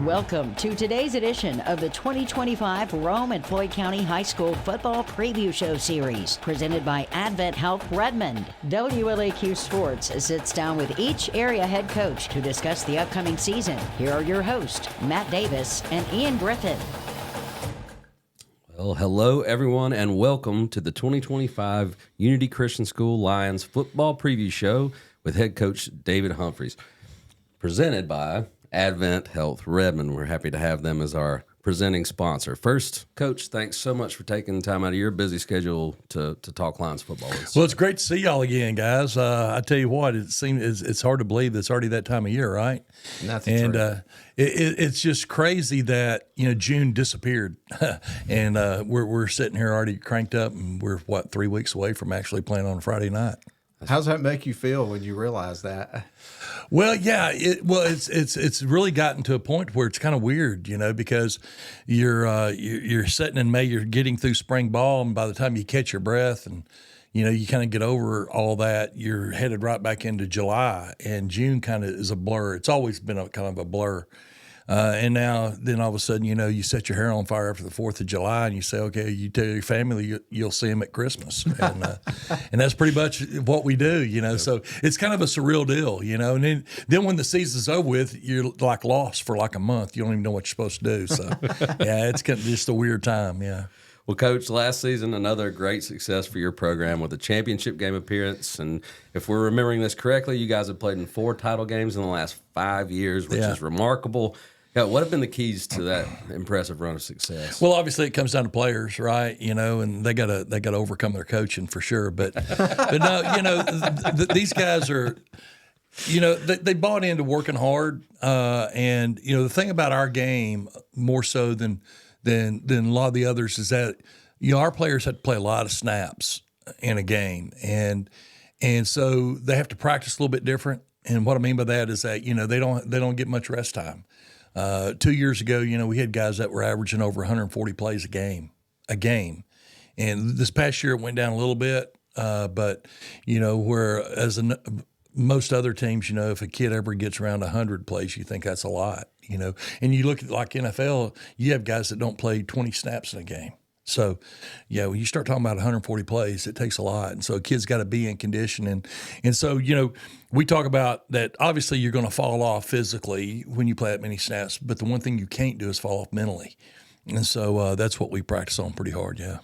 Welcome to today's edition of the 2025 Rome and Floyd County High School Football Preview Show Series, presented by Advent Health Redmond. WLAQ Sports sits down with each area head coach to discuss the upcoming season. Here are your hosts, Matt Davis and Ian Griffin. Well, hello, everyone, and welcome to the 2025 Unity Christian School Lions Football Preview Show with head coach David Humphreys, presented by Advent Health Redmond. We're happy to have them as our presenting sponsor. First, Coach, thanks so much for taking time out of your busy schedule to talk Lions football. Well, it's great to see y'all again, guys. I tell you what, it's hard to believe that it's already that time of year, right? It's just crazy that June disappeared, and we're sitting here already cranked up, and we're 3 weeks away from actually playing on a Friday night. How does that make you feel when you realize that? Well, yeah, it's really gotten to a point where it's kind of weird, because you're sitting in May, you're getting through spring ball, and by the time you catch your breath and you kind of get over all that, you're headed right back into July, and June kind of is a blur. It's always been kind of a blur. And now, then all of a sudden, you set your hair on fire after the 4th of July and you say, okay, you tell your family you'll see them at Christmas. And that's pretty much what we do, Yep. So it's kind of a surreal deal, And then when the season's over with, you're like lost for like a month. You don't even know what you're supposed to do. So, yeah, it's kind of just a weird time, yeah. Well, Coach, last season, another great success for your program with a championship game appearance. And if we're remembering this correctly, you guys have played in 4 title games in the last 5 years, which is remarkable. Yeah, what have been the keys to that impressive run of success? Well, obviously it comes down to players, right? And they gotta overcome their coaching for sure. But no, these guys are, they bought into working hard. And the thing about our game more so than a lot of the others is that our players had to play a lot of snaps in a game, and so they have to practice a little bit different. And what I mean by that is that they don't get much rest time. 2 years ago, we had guys that were averaging over 140 plays a game. And this past year it went down a little bit, but, whereas most other teams, if a kid ever gets around 100 plays, you think that's a lot, And you look at like NFL, you have guys that don't play 20 snaps in a game. So, yeah, when you start talking about 140 plays, it takes a lot. And so a kid's got to be in condition. And so, we talk about that obviously you're going to fall off physically when you play that many snaps, but the one thing you can't do is fall off mentally. And so that's what we practice on pretty hard, yeah.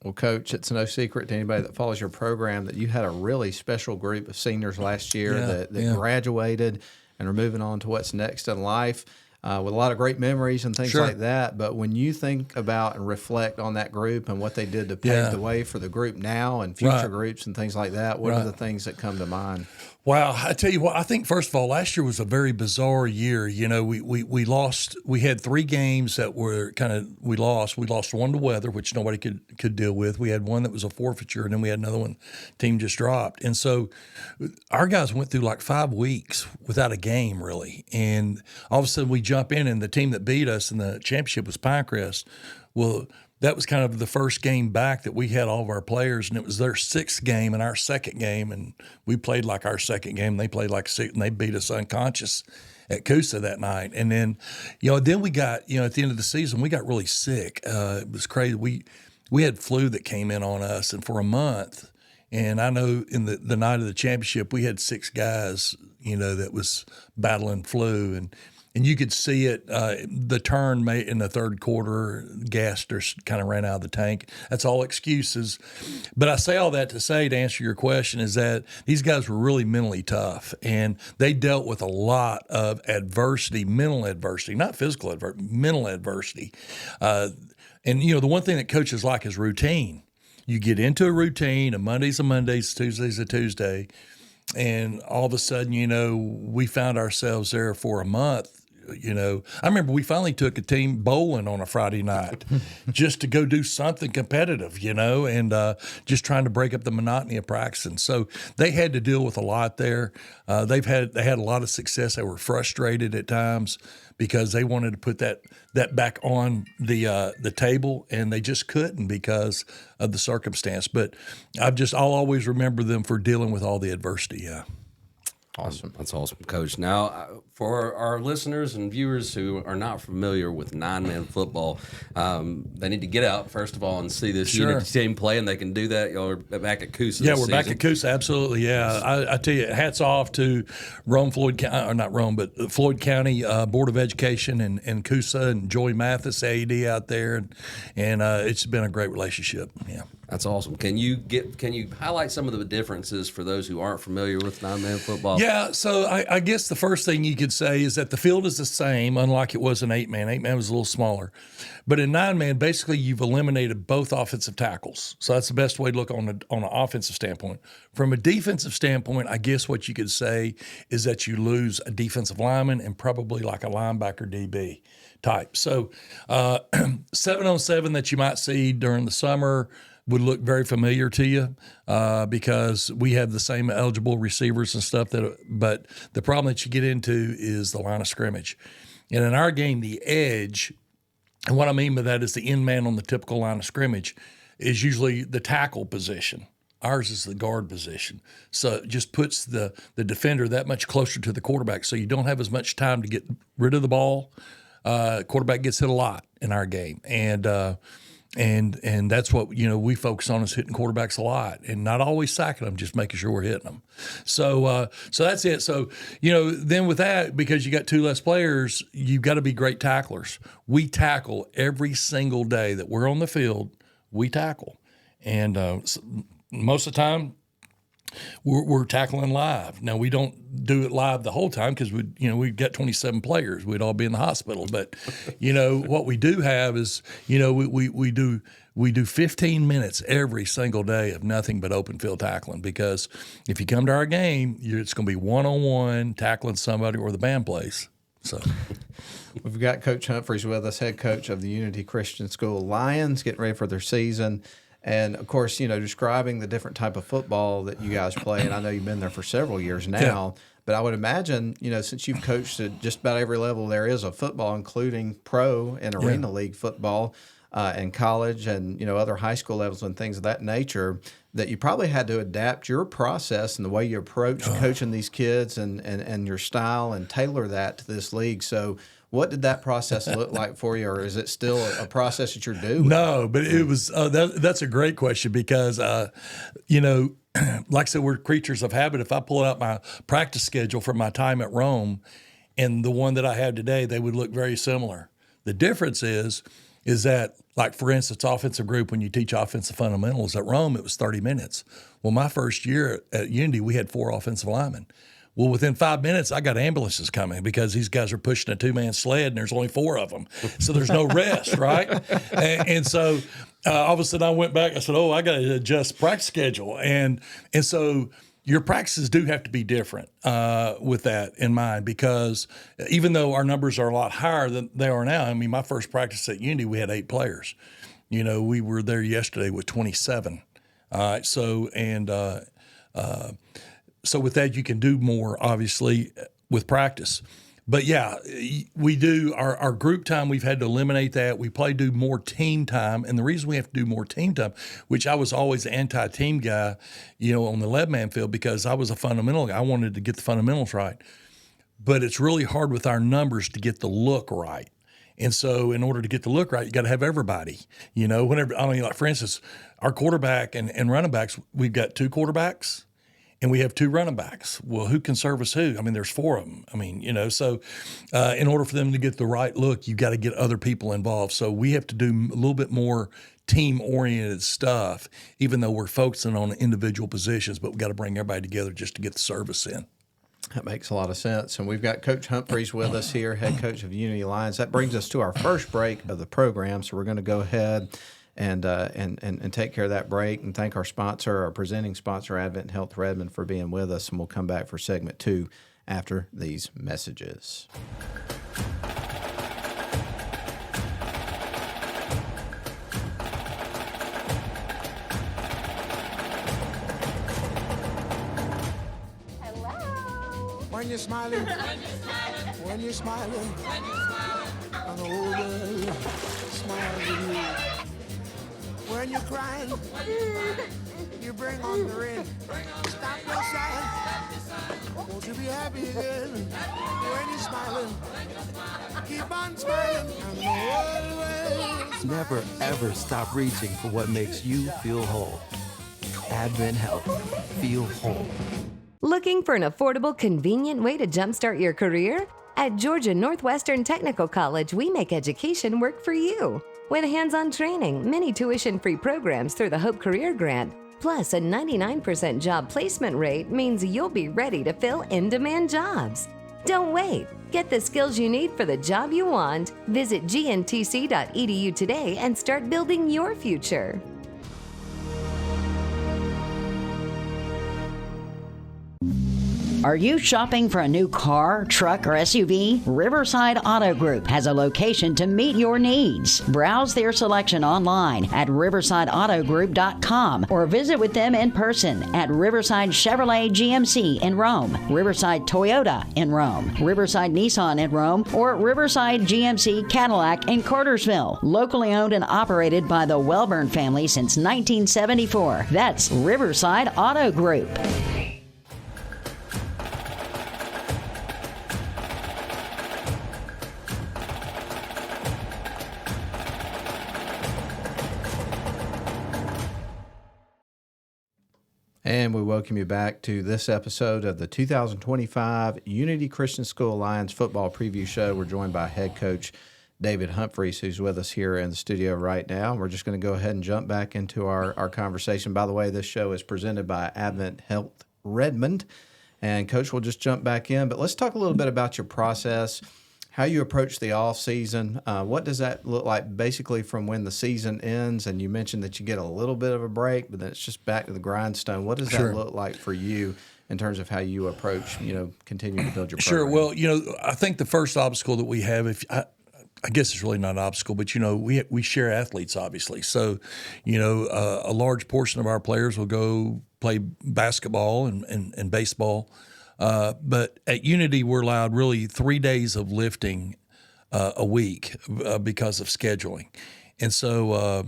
Well, Coach, it's no secret to anybody that follows your program that you had a really special group of seniors last year that graduated and are moving on to what's next in life. With a lot of great memories and things like that. But when you think about and reflect on that group and what they did to pave the way for the group now and future groups and things like that, what are the things that come to mind? Wow, I tell you what, I think first of all, last year was a very bizarre year. We lost. We had 3 games that were we lost. We lost one to weather, which nobody could deal with. We had one that was a forfeiture, and then we had another one. Team just dropped, and so our guys went through like 5 weeks without a game really. And all of a sudden we jump in, and the team that beat us in the championship was Pinecrest. Well, that was kind of the first game back that we had all of our players, and it was their 6th game and our 2nd game, and we played like our 2nd game. They played like 6, and they beat us unconscious at Coosa that night. And then, then we got, at the end of the season, we got really sick. It was crazy. We had flu that came in on us, and for a month, and I know in the night of the championship, we had 6 guys, that was battling flu, and you could see it, the turn made in the third quarter, gas just kind of ran out of the tank. That's all excuses. But I say all that to say, to answer your question, is that these guys were really mentally tough, and they dealt with a lot of adversity, mental adversity, not physical adversity, mental adversity. And, the one thing that coaches like is routine. You get into a routine, a Monday's a Monday's, Tuesday's a Tuesday, and all of a sudden, we found ourselves there for a month. I remember we finally took a team bowling on a Friday night just to go do something competitive, and just trying to break up the monotony of practicing. So they had to deal with a lot there. They had a lot of success. They were frustrated at times because they wanted to put that back on the table, and they just couldn't because of the circumstance. But I'll always remember them for dealing with all the adversity. Yeah. Awesome. That's awesome, Coach. Now, for our listeners and viewers who are not familiar with 9-man football, they need to get out, first of all, and see this Unity team play, and they can do that. Y'all are back at Coosa Yeah, this we're season. back at Coosa, absolutely, yeah. I tell you, hats off to Floyd County, or not Rome, but Floyd County Board of Education and Coosa and Joey Mathis, AED out there, and it's been a great relationship, yeah. That's awesome. Can you highlight some of the differences for those who aren't familiar with 9-man football? Yeah, so I guess the first thing you could say is that the field is the same, unlike it was in 8-man. 8-man was a little smaller. But in 9-man, basically you've eliminated both offensive tackles. So that's the best way to look on an offensive standpoint. From a defensive standpoint, I guess what you could say is that you lose a defensive lineman and probably like a linebacker DB type. So 7-on-7 that you might see during the summer would look very familiar to you because we have the same eligible receivers and stuff. But the problem that you get into is the line of scrimmage. And in our game, the edge, and what I mean by that is the end man on the typical line of scrimmage, is usually the tackle position. Ours is the guard position. So it just puts the defender that much closer to the quarterback so you don't have as much time to get rid of the ball. Quarterback gets hit a lot in our game. And that's what, we focus on is hitting quarterbacks a lot and not always sacking them, just making sure we're hitting them. So that's it. So, then with that, because you got two less players, you've got to be great tacklers. We tackle every single day that we're on the field, we tackle. And most of the time, we're tackling live. Now, we don't do it live the whole time because we've got 27 players. We'd all be in the hospital. But, what we do have is, we do 15 minutes every single day of nothing but open field tackling because if you come to our game, it's going to be one-on-one tackling somebody or the band plays. So we've got Coach Humphreys with us, head coach of the Unity Christian School Lions, getting ready for their season. And, of course, describing the different type of football that you guys play, and I know you've been there for several years now, but I would imagine, since you've coached at just about every level there is of football, including pro and arena league football and college and, other high school levels and things of that nature, that you probably had to adapt your process and the way you approach coaching these kids and your style and tailor that to this league. So what did that process look like for you, or is it still a process that you're doing? No, but it was that's a great question because, like I said, we're creatures of habit. If I pull out my practice schedule from my time at Rome and the one that I have today, they would look very similar. The difference is that, like, for instance, offensive group, when you teach offensive fundamentals at Rome, it was 30 minutes. Well, my first year at Unity, we had 4 offensive linemen. Well, within 5 minutes, I got ambulances coming because these guys are pushing a 2-man sled and there's only 4 of them. So there's no rest, right? And so all of a sudden I went back. I said, I got to adjust practice schedule. And so your practices do have to be different with that in mind because even though our numbers are a lot higher than they are now, I mean, my first practice at Unity, we had 8 players. We were there yesterday with 27. So with that, you can do more, obviously, with practice. But, yeah, we do our group time, we've had to eliminate that. We probably do more team time. And the reason we have to do more team time, which I was always an anti-team guy, on the 11-man field because I was a fundamental guy. I wanted to get the fundamentals right. But it's really hard with our numbers to get the look right. And so in order to get the look right, you got to have everybody. Like, for instance, our quarterback and running backs, we've got 2 quarterbacks. And we have 2 running backs. Well, who can service who? I mean, there's 4 of them. I mean, so in order for them to get the right look, you've got to get other people involved. So we have to do a little bit more team-oriented stuff, even though we're focusing on individual positions, but we've got to bring everybody together just to get the service in. That makes a lot of sense. And we've got Coach Humphreys with us here, head coach of Unity Lions. That brings us to our first break of the program. So we're going to go ahead and take care of that break and thank our sponsor, our presenting sponsor, Advent Health Redmond, for being with us. And we'll come back for segment 2 after these messages. When you're smiling, when you're smiling, and the whole world smiles with you. When you're crying, you bring on the rain. Stop your sighing, won't to be happy again. When you're smiling, keep on smiling, and the world will. Never, ever stop reaching for what makes you feel whole. Advent Health. Feel whole. Looking for an affordable, convenient way to jumpstart your career? At Georgia Northwestern Technical College, we make education work for you. With hands-on training, many tuition-free programs through the Hope Career Grant, plus a 99% job placement rate means you'll be ready to fill in-demand jobs. Don't wait. Get the skills you need for the job you want. Visit gntc.edu today and start building your future. Are you shopping for a new car, truck, or SUV? Riverside Auto Group has a location to meet your needs. Browse their selection online at riversideautogroup.com or visit with them in person at Riverside Chevrolet GMC in Rome, Riverside Toyota in Rome, Riverside Nissan in Rome, or Riverside GMC Cadillac in Cartersville. Locally owned and operated by the Welburn family since 1974. That's Riverside Auto Group. And we welcome you back to this episode of the 2025 Unity Christian School Lions Football Preview Show. We're joined by head coach David Humphreys, who's with us here in the studio right now. We're just going to go ahead and jump back into our conversation. By the way, this show is presented by Advent Health Redmond. And, Coach, we'll just jump back in. But let's talk a little bit about your process, how you approach the off season. What does that look like basically from when the season ends? And you mentioned that you get a little bit of a break, but then it's just back to the grindstone. What does that look like for you in terms of how you approach, continuing to build your program? Sure. Well, I think the first obstacle that we have, I guess it's really not an obstacle, but we share athletes, obviously. So, a large portion of our players will go play basketball and baseball. But at Unity, we're allowed really 3 days of lifting a week because of scheduling. And so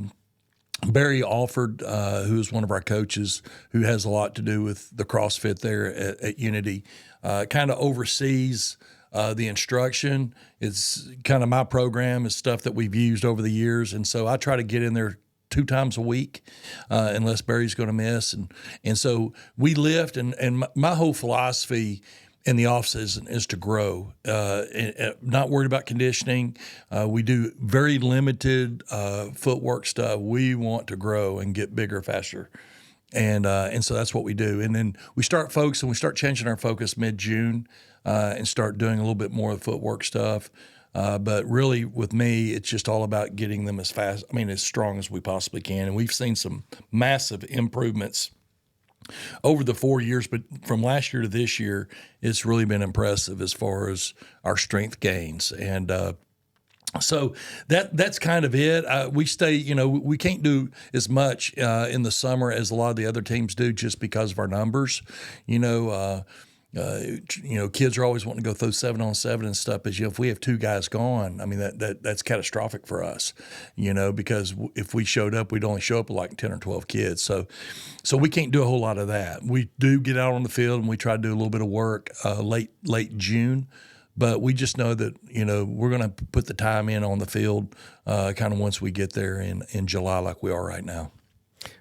Barry Alford, who is one of our coaches, who has a lot to do with the CrossFit there at Unity, kind of oversees the instruction. It's kind of my program. It's stuff that we've used over the years. And so I try to get in there 2 times a week, unless Barry's going to miss. And so we lift, and my whole philosophy in the off season is to grow, not worried about conditioning. We do very limited footwork stuff. We want to grow and get bigger, faster. And so that's what we do. And then we start changing our focus mid-June and start doing a little bit more of the footwork stuff. But really, with me, it's just all about getting them as strong as we possibly can. And we've seen some massive improvements over the 4 years, but from last year to this year, it's really been impressive as far as our strength gains. And so that's kind of it. We stay, we can't do as much in the summer as a lot of the other teams do just because of our numbers. Kids are always wanting to go throw 7-on-7 and stuff. But if we have 2 guys gone, that's catastrophic for us. Because if we showed up, we'd only show up with like 10 or 12 kids. So we can't do a whole lot of that. We do get out on the field and we try to do a little bit of work late June. But we just know that we're going to put the time in on the field kind of once we get there in July, like we are right now.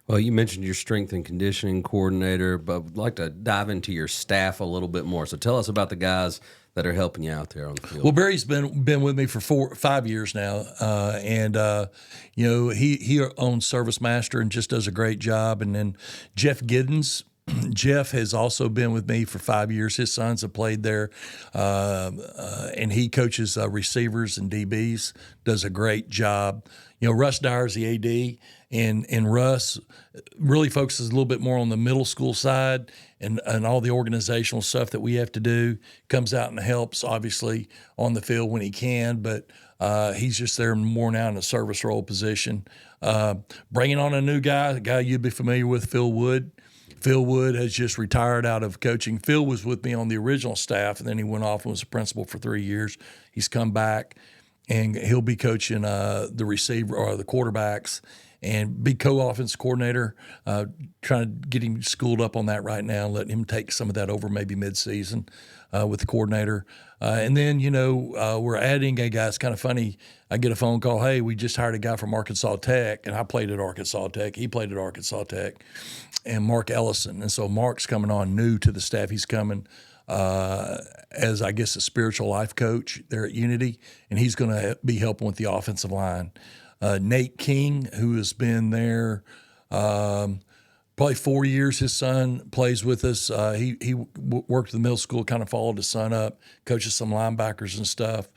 Well, you mentioned your strength and conditioning coordinator, but I'd like to dive into your staff a little bit more. So tell us about the guys that are helping you out there on the field. Well, Barry's been with me for 5 years now, and he owns Service Master and just does a great job. And then Jeff Giddens. Jeff has also been with me for 5 years. His sons have played there, and he coaches receivers and DBs, does a great job. Russ Dyer's the AD, and Russ really focuses a little bit more on the middle school side and all the organizational stuff that we have to do. Comes out and helps, obviously, on the field when he can, but he's just there more now in a service role position. Bringing on a new guy, a guy you'd be familiar with, Phil Wood. Phil Wood has just retired out of coaching. Phil was with me on the original staff, and then he went off and was a principal for 3 years. He's come back, and he'll be coaching the receiver or the quarterbacks. and be co-offense coordinator. Trying to get him schooled up on that right now, letting him take some of that over maybe mid-season with the coordinator. And then, we're adding a guy. It's kind of funny. I get a phone call, hey, we just hired a guy from Arkansas Tech, and I played at Arkansas Tech. He played at Arkansas Tech, and Mark Ellison. And so Mark's coming on new to the staff. He's coming as, I guess, a spiritual life coach there at Unity, and he's going to be helping with the offensive line. Nate King, who has been there probably 4 years, his son plays with us. He worked at the middle school, kind of followed his son up, coaches some linebackers and stuff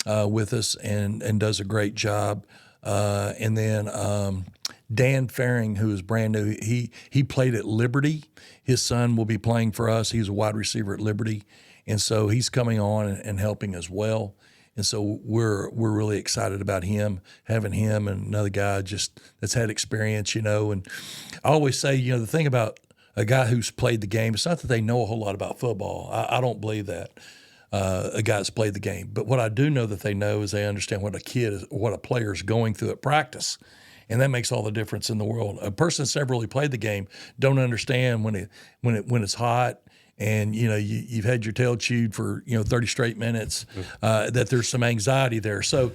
with us, and does a great job. And then Dan Faring, who is brand new, he played at Liberty. His son will be playing for us. He's a wide receiver at Liberty, and so he's coming on and helping as well. And so we're really excited about having him and another guy just that's had experience, And I always say, the thing about a guy who's played the game, it's not that they know a whole lot about football. I don't believe that. A guy that's played the game. But what I do know that they know is they understand what a player is going through at practice. And that makes all the difference in the world. A person that's never really played the game don't understand when it's hot and you've had your tail chewed for 30 straight minutes, that there's some anxiety there. So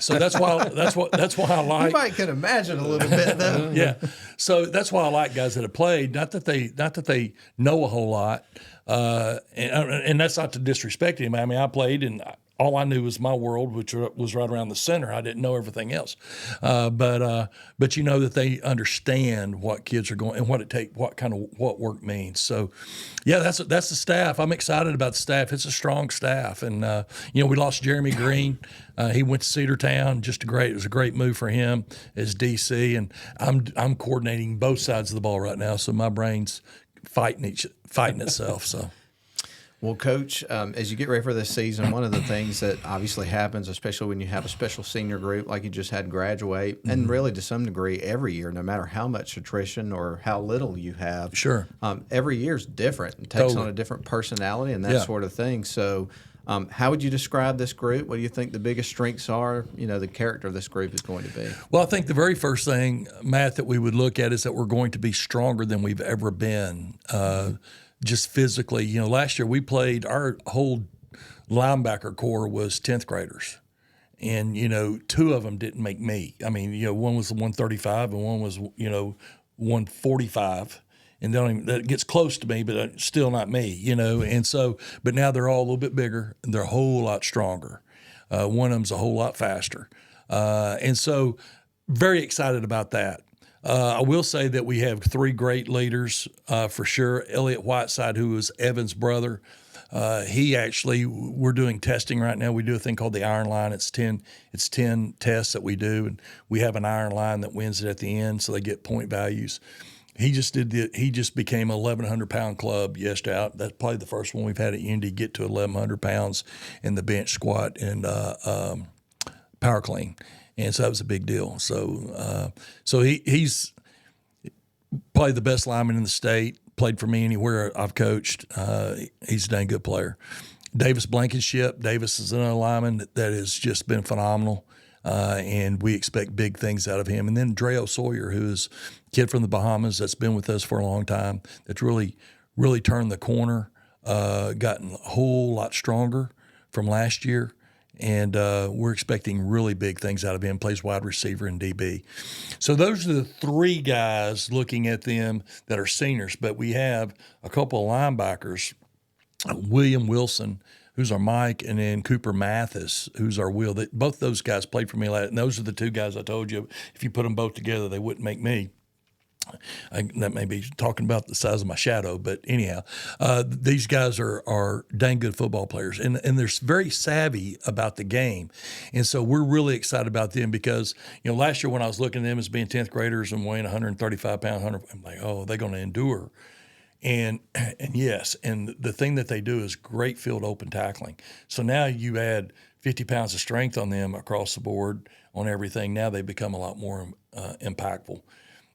that's why I like. You might can imagine a little bit though. Yeah. So that's why I like guys that have played. Not that they know a whole lot, and that's not to disrespect him. I mean, I played and all I knew was my world, which was right around the center. I didn't know everything else, but that they understand what kids are going and what work means. So, yeah, that's the staff. I'm excited about the staff. It's a strong staff, and we lost Jeremy Green. He went to Cedartown. It was a great move for him as DC, and I'm coordinating both sides of the ball right now. So my brain's fighting itself. So. Well, Coach, as you get ready for this season, one of the things that obviously happens, especially when you have a special senior group like you just had graduate, and really to some degree every year, no matter how much attrition or how little you have, sure, every year is different. It takes on a different personality and that sort of thing. So how would you describe this group? What do you think the biggest strengths are, the character of this group is going to be? Well, I think the very first thing, Matt, that we would look at is that we're going to be stronger than we've ever been. Just physically, last year we played, our whole linebacker core was 10th graders. And, two of them didn't make me. I mean, one was 135 and one was, 145. And that gets close to me, but still not me, And so, but now they're all a little bit bigger and they're a whole lot stronger. One of them's a whole lot faster. And so very excited about that. I will say that we have three great leaders for sure. Elliot Whiteside, who is Evan's brother, we're doing testing right now. We do a thing called the Iron Line. It's 10 tests that we do, and we have an Iron Line that wins it at the end, so they get point values. He just became a 1,100-pound club yesterday. That's probably the first one we've had at Unity get to 1,100 pounds in the bench squat and power clean. And so that was a big deal. So he's probably the best lineman in the state, played for me anywhere I've coached. He's a dang good player. Davis Blankenship. Davis is another lineman that has just been phenomenal, and we expect big things out of him. And then Dreo Sawyer, who is a kid from the Bahamas that's been with us for a long time, that's really, really turned the corner, gotten a whole lot stronger from last year. And we're expecting really big things out of him, plays wide receiver and DB. So those are the three guys looking at them that are seniors. But we have a couple of linebackers, William Wilson, who's our Mike, and then Cooper Mathis, who's our Will. Both those guys played for me last, and those are the two guys I told you, if you put them both together, they wouldn't make me. That may be talking about the size of my shadow, but anyhow, these guys are dang good football players, and they're very savvy about the game, and so we're really excited about them because last year when I was looking at them as being 10th graders and weighing 135 pounds, I'm like, oh, they're going to endure, and yes, and the thing that they do is great field open tackling. So now you add 50 pounds of strength on them across the board on everything. Now they become a lot more impactful.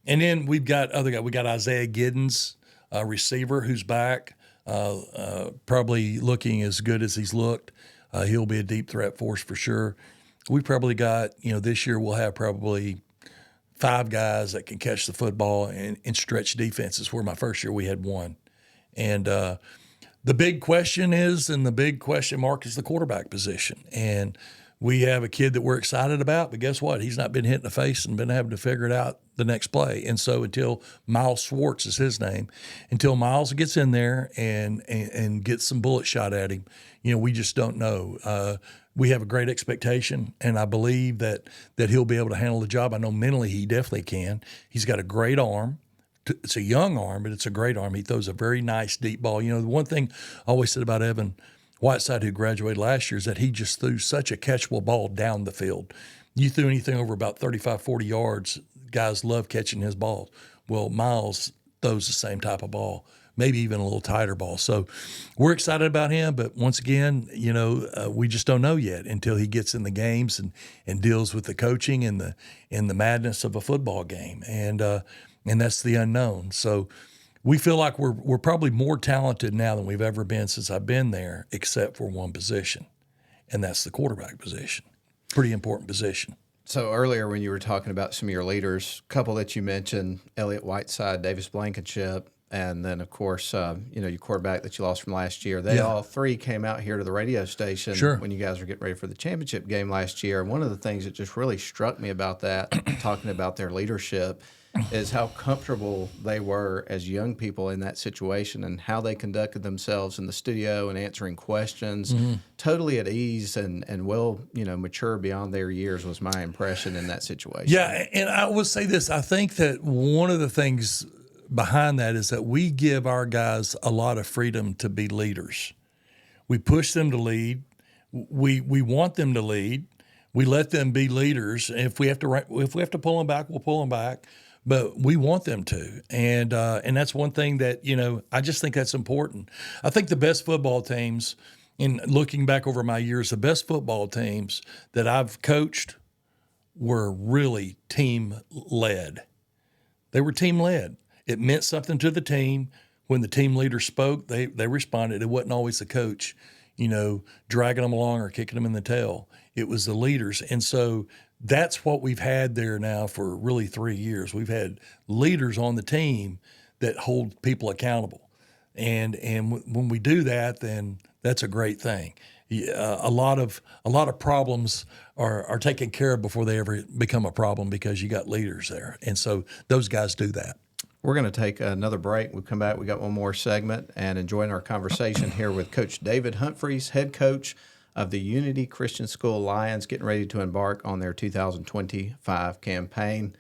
And then we've got other guys. We got Isaiah Giddens, a receiver who's back, probably looking as good as he's looked. He'll be a deep threat for us for sure. We probably got, this year we'll have probably 5 guys that can catch the football and stretch defenses, where my first year we had 1. And the big question is, and the big question mark is the quarterback position. And we have a kid that we're excited about, but guess what? He's not been hit in the face and been having to figure it out the next play. And so until Miles Schwartz is his name, until Miles gets in there and gets some bullets shot at him, we just don't know. We have a great expectation, and I believe that he'll be able to handle the job. I know mentally he definitely can. He's got a great arm. It's a young arm, but it's a great arm. He throws a very nice deep ball. The one thing I always said about Evan Whiteside, who graduated last year, is that he just threw such a catchable ball down the field. You threw anything over about 35, 40 yards, guys love catching his balls. Well, Miles throws the same type of ball, maybe even a little tighter ball. So we're excited about him, but once again, we just don't know yet until he gets in the games and deals with the coaching and the madness of a football game. And that's the unknown. So we feel like we're probably more talented now than we've ever been since I've been there, except for one position, and that's the quarterback position. Pretty important position. So earlier when you were talking about some of your leaders, a couple that you mentioned, Elliott Whiteside, Davis Blankenship, and then, of course, your quarterback that you lost from last year. They all 3 came out here to the radio station when you guys were getting ready for the championship game last year. And one of the things that just really struck me about that, talking about their leadership, is how comfortable they were as young people in that situation and how they conducted themselves in the studio and answering questions, totally at ease and well, mature beyond their years was my impression in that situation. Yeah, and I will say this. I think that one of the things behind that is that we give our guys a lot of freedom to be leaders. We push them to lead. We want them to lead. We let them be leaders. If we have to pull them back, we'll pull them back. But we want them to, and that's one thing that I just think that's important. I think the best football teams, in looking back over my years, the best football teams that I've coached were really team led. They were team led. It meant something to the team. When the team leader spoke, they responded. It wasn't always the coach, dragging them along or kicking them in the tail. It was the leaders, and so that's what we've had there now for really 3 years. We've had leaders on the team that hold people accountable. And when we do that, then that's a great thing. A lot of problems are taken care of before they ever become a problem because you got leaders there. And so those guys do that. We're going to take another break. We'll come back. We got one more segment and enjoying our conversation here with Coach David Humphreys, head coach of the Unity Christian School Lions, getting ready to embark on their 2025 campaign.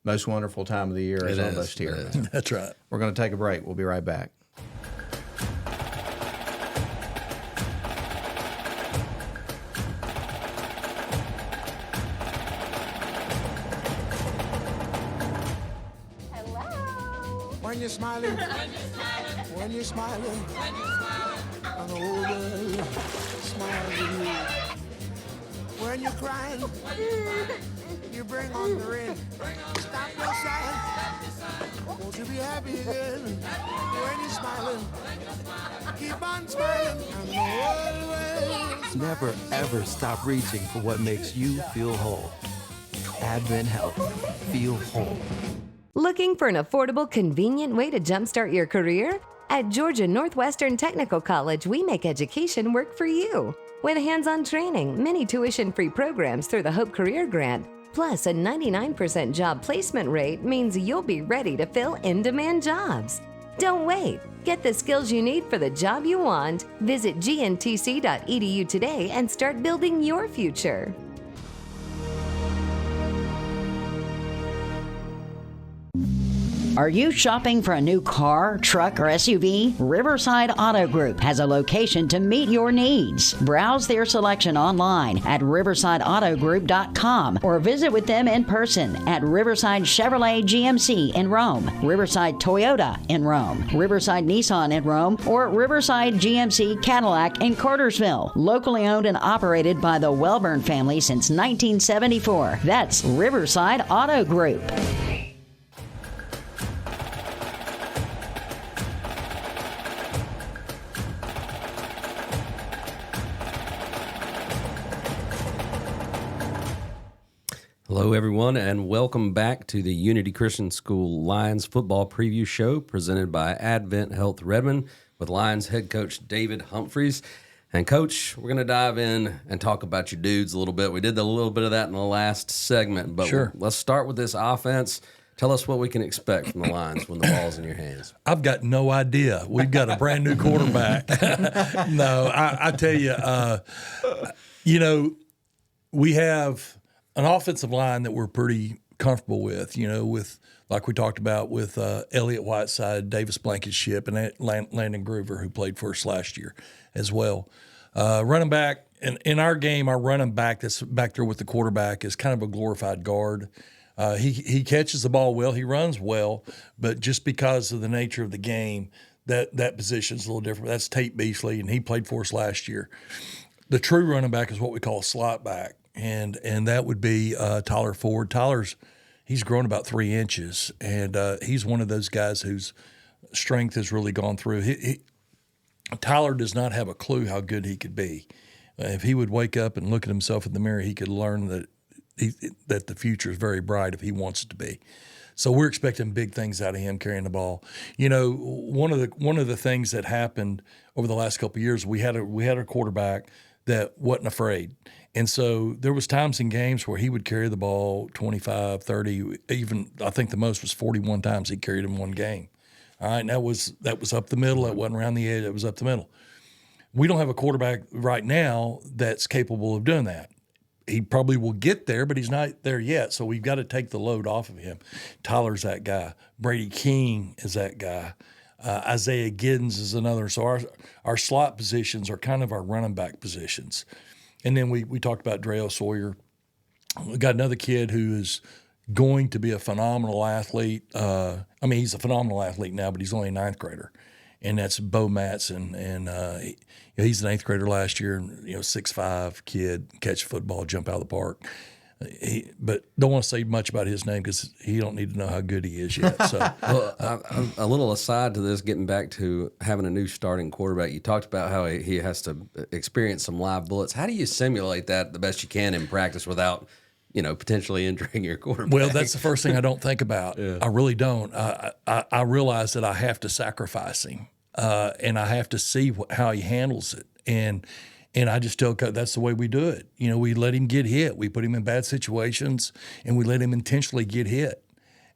Most wonderful time of the year is almost here. That's right. We're going to take a break. We'll be right back. When you're smiling, when you're smiling, and the whole world smiles with you. When you're crying, you bring on the rain. Stop your sighing. Won't you be happy again? When you're smiling, keep on smiling, and the whole world. Never, ever stop reaching for what makes you feel whole. Advent Health. Feel whole. Looking for an affordable, convenient way to jumpstart your career? At Georgia Northwestern Technical College, we make education work for you. With hands-on training, many tuition-free programs through the Hope Career Grant, plus a 99% job placement rate means you'll be ready to fill in-demand jobs. Don't wait. Get the skills you need for the job you want. Visit gntc.edu today and start building your future. Are you shopping for a new car, truck, or SUV? Riverside Auto Group has a location to meet your needs. Browse their selection online at riversideautogroup.com or visit with them in person at Riverside Chevrolet GMC in Rome, Riverside Toyota in Rome, Riverside Nissan in Rome, or Riverside GMC Cadillac in Cartersville. Locally owned and operated by the Welburn family since 1974. That's Riverside Auto Group. Hello, everyone, and welcome back to the Unity Christian School Lions football preview show presented by Advent Health Redmond with Lions head coach David Humphreys. And, Coach, we're going to dive in and talk about your dudes a little bit. We did a little bit of that in the last segment, but Sure. Let's start with this offense. Tell us what we can expect from the Lions when the ball's in your hands. I've got no idea. We've got a brand new quarterback. No, I tell you, we have an offensive line that we're pretty comfortable with, with like we talked about with Elliott Whiteside, Davis Blankenship, and Landon Groover, who played for us last year as well. Running back, in our game, our running back that's back there with the quarterback is kind of a glorified guard. He catches the ball well, he runs well, but just because of the nature of the game, that position's a little different. That's Tate Beasley, and he played for us last year. The true running back is what we call a slot back, and that would be Tyler Ford. He's grown about 3 inches, and he's one of those guys whose strength has really gone through. Tyler does not have a clue how good he could be. If he would wake up and look at himself in the mirror, he could learn that the future is very bright if he wants it to be. So we're expecting big things out of him carrying the ball. One of the things that happened over the last couple of years, we had a quarterback that wasn't afraid. And so there was times in games where he would carry the ball 25, 30, even I think the most was 41 times he carried in one game. All right, and that was up the middle. That wasn't around the edge. It was up the middle. We don't have a quarterback right now that's capable of doing that. He probably will get there, but he's not there yet. So we've got to take the load off of him. Tyler's that guy. Brady King is that guy. Isaiah Giddens is another. So our slot positions are kind of our running back positions. And then we talked about Dreo Sawyer. We got another kid who is going to be a phenomenal athlete. He's a phenomenal athlete now, but he's only a 9th grader. And that's Bo Matson, and he's an 8th grader last year, and 6'5" kid, catch football, jump out of the park. But don't want to say much about his name because he don't need to know how good he is yet. So, A little aside to this, getting back to having a new starting quarterback, you talked about how he has to experience some live bullets. How do you simulate that the best you can in practice without potentially injuring your quarterback? Well, that's the first thing I don't think about. Yeah. I really don't. I realize that I have to sacrifice him, and I have to see how he handles it. And I just tell Coach, that's the way we do it. We let him get hit. We put him in bad situations, and we let him intentionally get hit.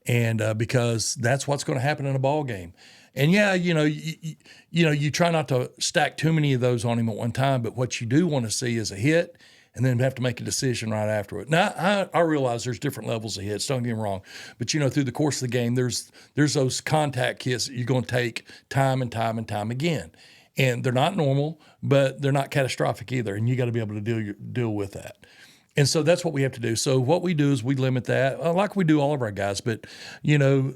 And because that's what's going to happen in a ball game. And you try not to stack too many of those on him at one time, but what you do want to see is a hit and then have to make a decision right after it. Now, I realize there's different levels of hits, don't get me wrong. But, through the course of the game, there's those contact hits that you're going to take time and time and time again. And they're not normal, but they're not catastrophic either, and you got to be able to deal with that. And so that's what we have to do. So what we do is we limit that, like we do all of our guys. But, he'll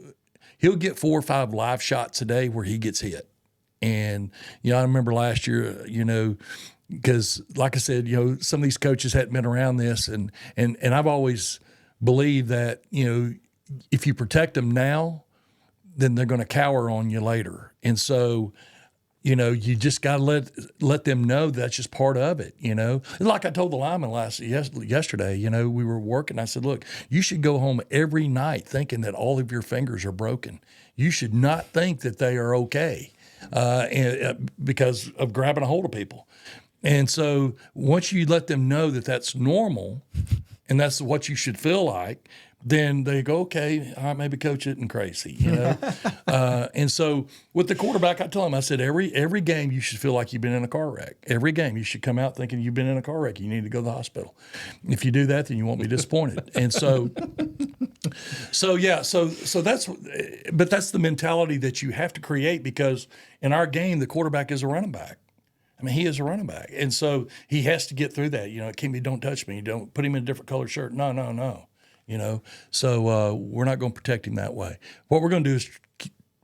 get 4 or 5 live shots a day where he gets hit. And, I remember last year, because like I said, some of these coaches hadn't been around this, and I've always believed that, if you protect them now, then they're going to cower on you later. And so, you just got to let them know that's just part of it, And like I told the lineman yesterday, we were working. I said, look, you should go home every night thinking that all of your fingers are broken. You should not think that they are okay because of grabbing a hold of people. And so once you let them know that that's normal and that's what you should feel like, then they go, okay, all right, maybe coach isn't crazy, And so with the quarterback, I tell him, I said, every game you should feel like you've been in a car wreck. Every game you should come out thinking you've been in a car wreck. You need to go to the hospital. If you do that, then you won't be disappointed. And so that's the mentality that you have to create, because in our game, the quarterback is a running back. He is a running back. And so he has to get through that. It can't be, don't touch me. Don't put him in a different color shirt. No. So we're not going to protect him that way. What we're going to do is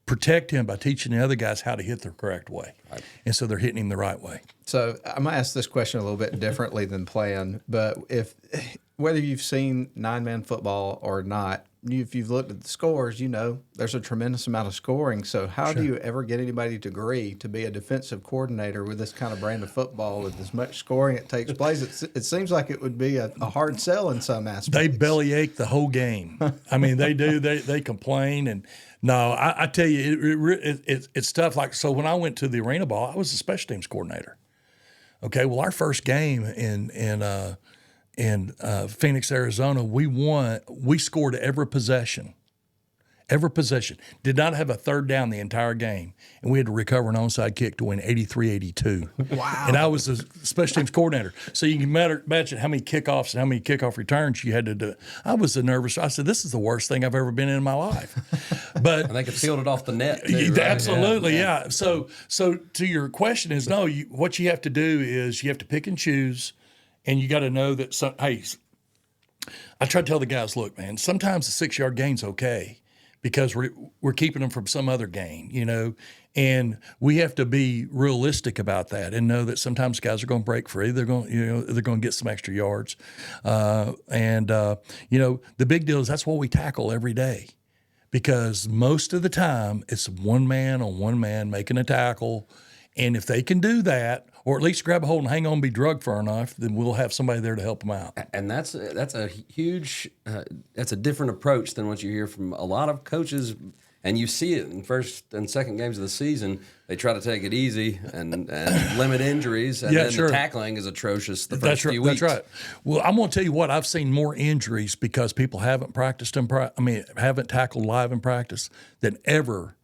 protect him by teaching the other guys how to hit the correct way. Right. And so they're hitting him the right way. So I'm going to ask this question a little bit differently than planned, but if whether you've seen 9-man football or not, if you've looked at the scores, there's a tremendous amount of scoring. So how do you ever get anybody to agree to be a defensive coordinator with this kind of brand of football with as much scoring that takes place? It seems like it would be a hard sell in some aspects. They bellyache the whole game. I mean, they do. They complain. And no, I tell you, it's tough. Like, so when I went to the Arena Bowl, I was the special teams coordinator. Okay, well, our first game in Phoenix, Arizona, we won. We scored every possession. Every possession. Did not have a third down the entire game. And we had to recover an onside kick to win 83-82. Wow. And I was the special teams coordinator. So you can imagine how many kickoffs and how many kickoff returns you had to do. I was nervous. I said, this is the worst thing I've ever been in my life. But And they could field it off the net too, right? Absolutely, yeah. So to your question is, no, what you have to do is you have to pick and choose. And you got to know that, hey, I try to tell the guys, look, man, sometimes the 6-yard gain's okay because we're keeping them from some other gain, and we have to be realistic about that and know that sometimes guys are going to break free. They're going to get some extra yards. The big deal is that's what we tackle every day because most of the time it's one man on one man making a tackle. And if they can do that, or at least grab a hold and hang on, be drugged far enough, then we'll have somebody there to help them out. And that's a huge, that's a different approach than what you hear from a lot of coaches. And you see it in first and second games of the season. They try to take it easy and limit injuries. And then the tackling is atrocious the first few weeks. That's right. Well, I'm going to tell you what, I've seen more injuries because people haven't practiced haven't tackled live in practice than ever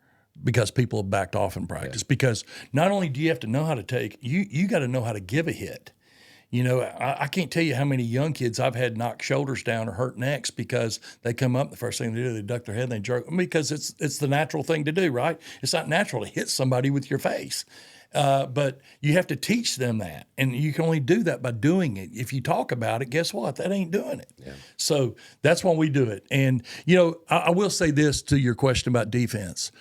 because people have backed off in practice. Because not only do you have to know how to take, you got to know how to give a hit. I can't tell you how many young kids I've had knock shoulders down or hurt necks because they come up, the first thing they do, they duck their head and they jerk. Because it's the natural thing to do, right? It's not natural to hit somebody with your face. But you have to teach them that. And you can only do that by doing it. If you talk about it, guess what? That ain't doing it. Yeah. So that's why we do it. And, I will say this to your question about defense.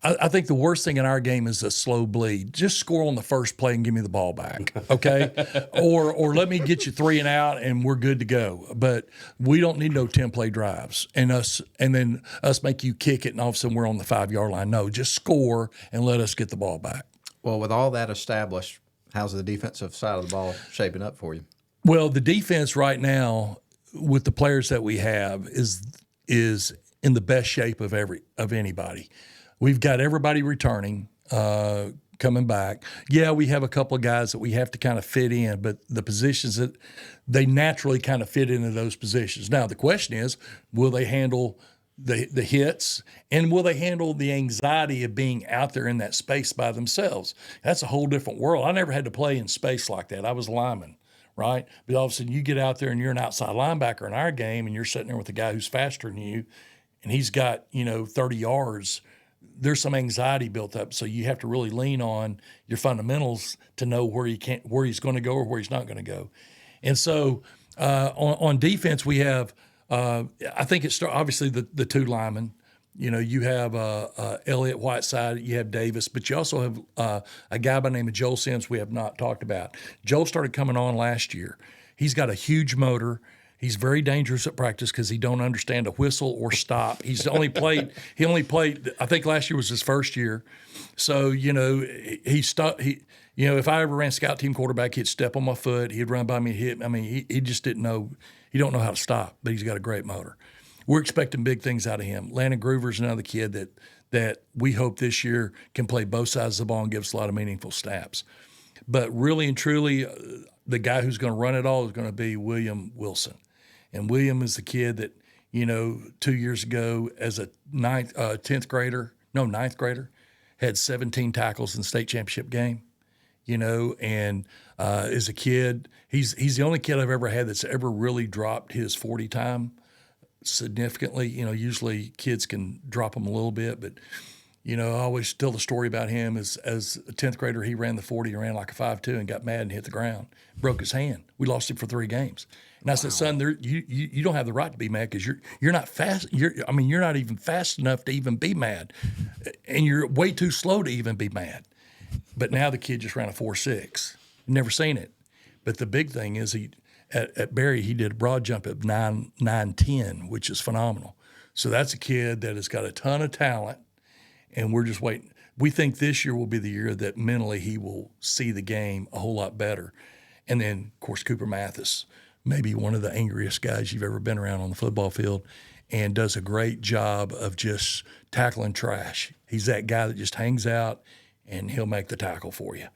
I think the worst thing in our game is a slow bleed. Just score on the first play and give me the ball back, okay? or let me get you 3 and out and we're good to go. But we don't need no 10-play drives and then us make you kick it and all of a sudden we're on the 5-yard line. No, just score and let us get the ball back. Well, with all that established, how's the defensive side of the ball shaping up for you? Well, the defense right now with the players that we have is in the best shape of anybody. We've got everybody returning, coming back. Yeah, we have a couple of guys that we have to kind of fit in, but the positions that they naturally kind of fit into those positions. Now, the question is, will they handle the hits, and will they handle the anxiety of being out there in that space by themselves? That's a whole different world. I never had to play in space like that. I was a lineman, right? But all of a sudden you get out there and you're an outside linebacker in our game, and you're sitting there with a guy who's faster than you, and he's got 30 yards. There's some anxiety built up, so you have to really lean on your fundamentals to know where he's going to go or where he's not going to go. And so on defense, we have I think it's obviously the 2 linemen. You have Elliott Whiteside, you have Davis, but you also have a guy by the name of Joel Sims we have not talked about. Joel started coming on last year. He's got a huge motor. He's very dangerous at practice because he don't understand a whistle or stop. He only played, I think last year was his first year. So, he stopped. If I ever ran scout team quarterback, he'd step on my foot. He'd run by me and hit. I mean, he just didn't know. He don't know how to stop, but he's got a great motor. We're expecting big things out of him. Landon Groover's another kid that we hope this year can play both sides of the ball and give us a lot of meaningful snaps. But really and truly, the guy who's going to run it all is going to be William Wilson. And William is the kid that, 2 years ago as a ninth grader, had 17 tackles in the state championship game, and as a kid, he's the only kid I've ever had that's ever really dropped his 40 time significantly. Usually kids can drop them a little bit, but, I always tell the story about him as a 10th grader, he ran the 40 and ran like a 5.2 and got mad and hit the ground, broke his hand. We lost him for 3 games. And I said, son, you don't have the right to be mad because you're not fast. You're not even fast enough to even be mad, and you're way too slow to even be mad. But now the kid just ran a 4.6. Never seen it. But the big thing is at Berry, he did a broad jump at 9'10", which is phenomenal. So that's a kid that has got a ton of talent, and we're just waiting. We think this year will be the year that mentally he will see the game a whole lot better. And then, of course, Cooper Mathis, maybe one of the angriest guys you've ever been around on the football field, and does a great job of just tackling trash. He's that guy that just hangs out, and he'll make the tackle for you.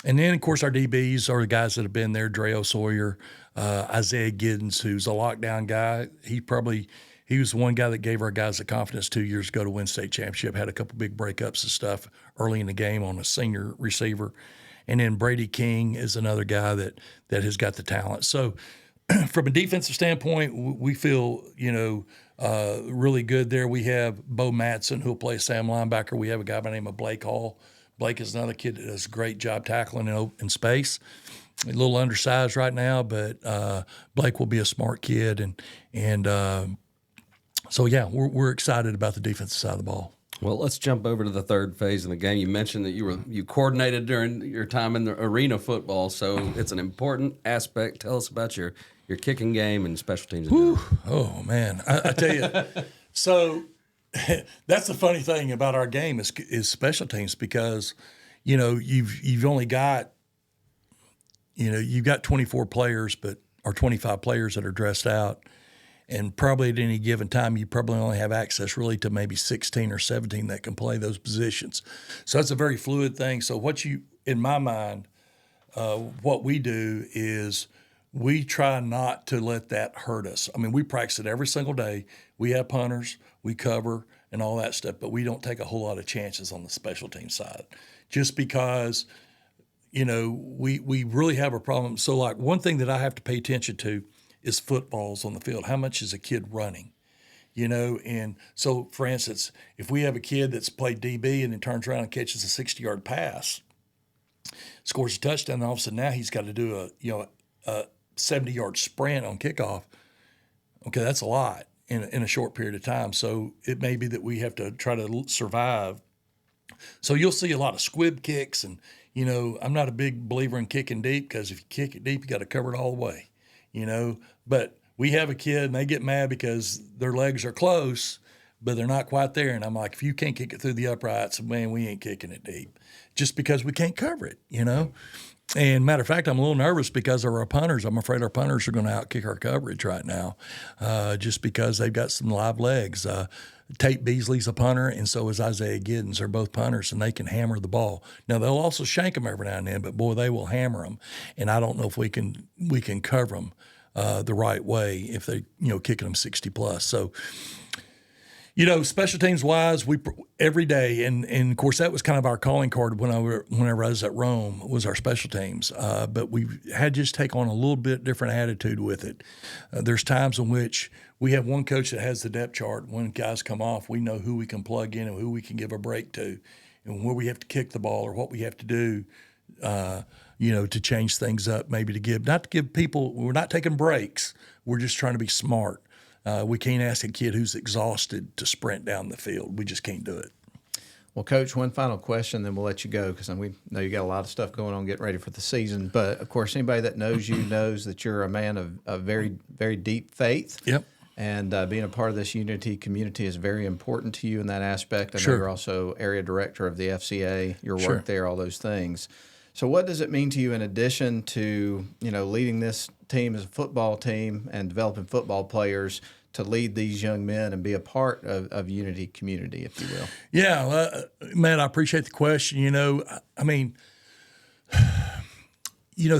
And then, of course, our DBs are the guys that have been there, Dreo Sawyer, Isaiah Giddens, who's a lockdown guy. He was the one guy that gave our guys the confidence 2 years ago to win state championship, had a couple big breakups and stuff early in the game on a senior receiver. And then Brady King is another guy that has got the talent. So from a defensive standpoint, we feel, really good there. We have Bo Matson, who'll play Sam linebacker. We have a guy by the name of Blake Hall. Blake is another kid that does a great job tackling in space. A little undersized right now, but Blake will be a smart kid. So, we're excited about the defensive side of the ball. Well, let's jump over to the third phase of the game. You mentioned that you coordinated during your time in the arena football, so it's an important aspect. Tell us about your kicking game and special teams. Oh, man. I tell you, so that's the funny thing about our game is special teams, because, you've only got, you've got 24 players, or 25 players that are dressed out. And probably at any given time, you probably only have access really to maybe 16 or 17 that can play those positions. So that's a very fluid thing. So in my mind, what we do is we try not to let that hurt us. I mean, we practice it every single day. We have punters, we cover, and all that stuff, but we don't take a whole lot of chances on the special team side, just because, we really have a problem. So, like, one thing that I have to pay attention to is footballs on the field. How much is a kid running? And so, for instance, if we have a kid that's played DB and then turns around and catches a 60-yard pass, scores a touchdown, and all of a sudden now he's got to do a 70-yard sprint on kickoff. Okay, that's a lot in a short period of time. So it may be that we have to try to survive. So you'll see a lot of squib kicks, and I'm not a big believer in kicking deep, because if you kick it deep, you got to cover it all the way. But we have a kid and they get mad because their legs are close, but they're not quite there. And I'm like, if you can't kick it through the uprights, man, we ain't kicking it deep, just because we can't cover it, And matter of fact, I'm a little nervous because of our punters. I'm afraid our punters are going to outkick our coverage right now, just because they've got some live legs. Tate Beasley's a punter, and so is Isaiah Giddens. They're both punters, and they can hammer the ball. Now, they'll also shank them every now and then, but, boy, they will hammer them. And I don't know if we can cover them the right way if they, kicking them 60-plus. So, special teams wise, we every day, and of course that was kind of our calling card whenever I was at Rome, was our special teams. But we had to just take on a little bit different attitude with it. There's times in which we have one coach that has the depth chart. When guys come off, we know who we can plug in and who we can give a break to, and where we have to kick the ball or what we have to do, to change things up, maybe not to give people. We're not taking breaks. We're just trying to be smart. We can't ask a kid who's exhausted to sprint down the field. We just can't do it. Well, Coach, one final question, then we'll let you go, because we know you got a lot of stuff going on getting ready for the season. But, of course, anybody that knows you knows that you're a man of very, very deep faith. Yep. And being a part of this Unity community is very important to you in that aspect. I know Sure. you're also area director of the FCA, your work Sure. there, all those things. So what does it mean to you in addition to, leading this team as a football team and developing football players to lead these young men and be a part of Unity community, if you will? Yeah, Matt, I appreciate the question.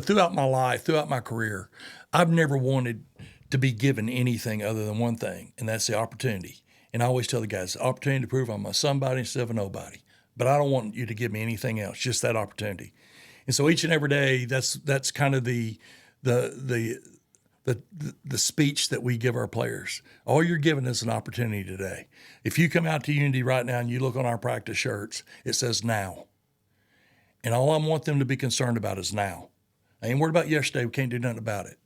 Throughout my life, throughout my career, I've never wanted to be given anything other than one thing, and that's the opportunity. And I always tell the guys, the opportunity to prove I'm a somebody instead of a nobody. But I don't want you to give me anything else, just that opportunity. And so each and every day, that's kind of the speech that we give our players. All you're given is an opportunity today. If you come out to Unity right now and you look on our practice shirts, it says now. And all I want them to be concerned about is now. I ain't worried about yesterday. We can't do nothing about it.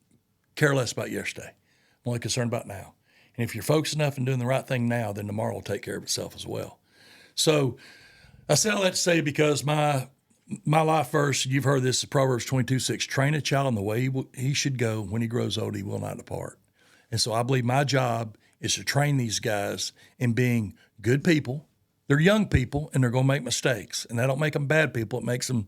Care less about yesterday. I'm only concerned about now. And if you're focused enough and doing the right thing now, then tomorrow will take care of itself as well. So I say all that to say because my my life verse, you've heard this, Proverbs 22:6, train a child in the way he should go. When he grows old, he will not depart. And so I believe my job is to train these guys in being good people. They're young people, and they're going to make mistakes. And that don't make them bad people. It makes them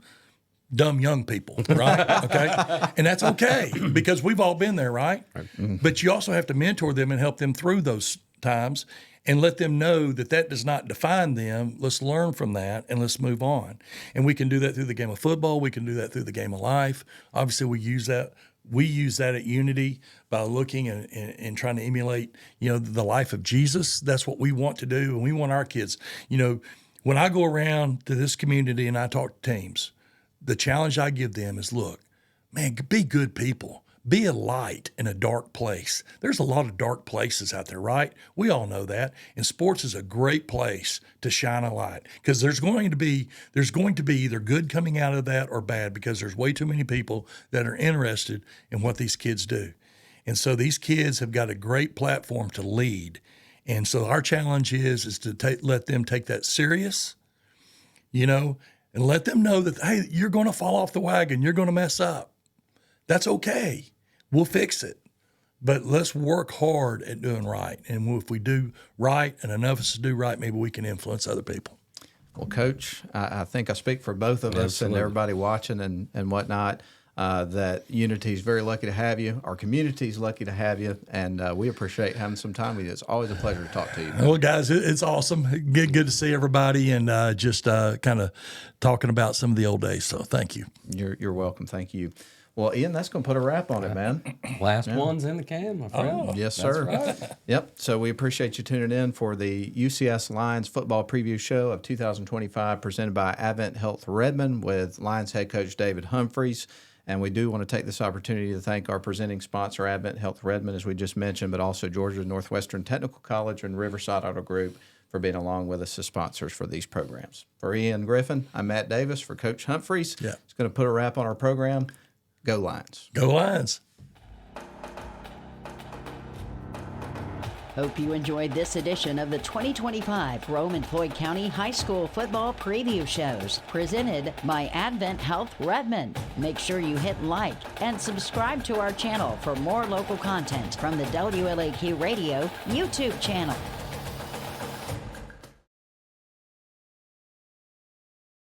dumb young people, right? Okay? And that's okay because we've all been there, right? But you also have to mentor them and help them through those times and let them know that that does not define them. Let's learn from that and let's move on. And we can do that through the game of football. We can do that through the game of life. Obviously, we use that at Unity by looking and trying to emulate, the life of Jesus. That's what we want to do, and we want our kids. When I go around to this community and I talk to teams, the challenge I give them is, look, man, be good people. Be a light in a dark place. There's a lot of dark places out there, right? We all know that. And sports is a great place to shine a light because there's going to be either good coming out of that or bad because there's way too many people that are interested in what these kids do. And so these kids have got a great platform to lead. And so our challenge is to let them take that serious, and let them know that, hey, you're going to fall off the wagon. You're going to mess up. That's okay. We'll fix it. But let's work hard at doing right. And if we do right and enough of us do right, maybe we can influence other people. Well, Coach, I think I speak for both of us and everybody watching and whatnot, that Unity is very lucky to have you. Our community is lucky to have you. And we appreciate having some time with you. It's always a pleasure to talk to you. Well, guys, it's awesome. Good to see everybody and just kind of talking about some of the old days. So thank you. You're welcome. Thank you. Well, Ian, that's going to put a wrap on it, man. Last one's in the can, my friend. Yes, sir. Right. Yep. So we appreciate you tuning in for the UCS Lions football preview show of 2025 presented by Advent Health Redmond with Lions head coach David Humphreys. And we do want to take this opportunity to thank our presenting sponsor, Advent Health Redmond, as we just mentioned, but also Georgia Northwestern Technical College and Riverside Auto Group for being along with us as sponsors for these programs. For Ian Griffin, I'm Matt Davis. For Coach Humphreys, it's going to put a wrap on our program. Go Lions. Go Lions. Hope you enjoyed this edition of the 2025 Rome and Floyd County High School Football Preview Shows, presented by Advent Health Redmond. Make sure you hit like and subscribe to our channel for more local content from the WLAQ Radio YouTube channel.